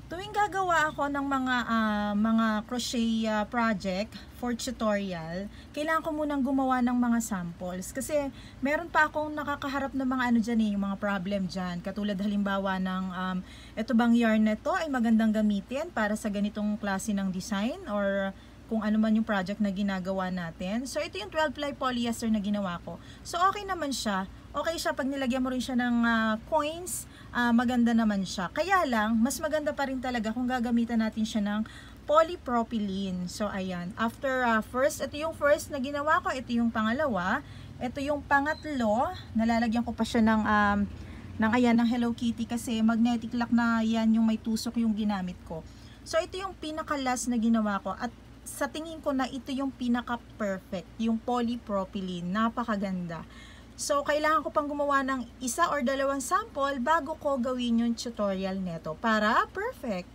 Tuwing gagawa ako ng mga crochet project for tutorial, kailangan ko munang gumawa ng mga samples. Kasi meron pa akong nakakaharap ng mga ano dyan yung mga problem dyan. Katulad halimbawa ng, ito bang yarn na to ay magandang gamitin para sa ganitong klase ng design or kung ano man yung project na ginagawa natin. So, ito yung 12-ply polyester na ginawa ko. So, okay naman siya. Okay siya pag nilagyan mo rin siya ng coins, maganda naman siya. Kaya lang, mas maganda pa rin talaga kung gagamitan natin siya ng polypropylene. So, ayan. After first, ito yung first na ginawa ko. Ito yung pangalawa. Ito yung pangatlo. Nalalagyan ko pa siya ng Hello Kitty kasi magnetic lock na yan yung may tusok yung ginamit ko. So, ito yung pinaka-last na ginawa ko. At sa tingin ko na ito yung pinaka-perfect. Yung polypropylene. Napakaganda. So, kailangan ko pang gumawa ng isa or dalawang sample bago ko gawin yung tutorial neto para perfect.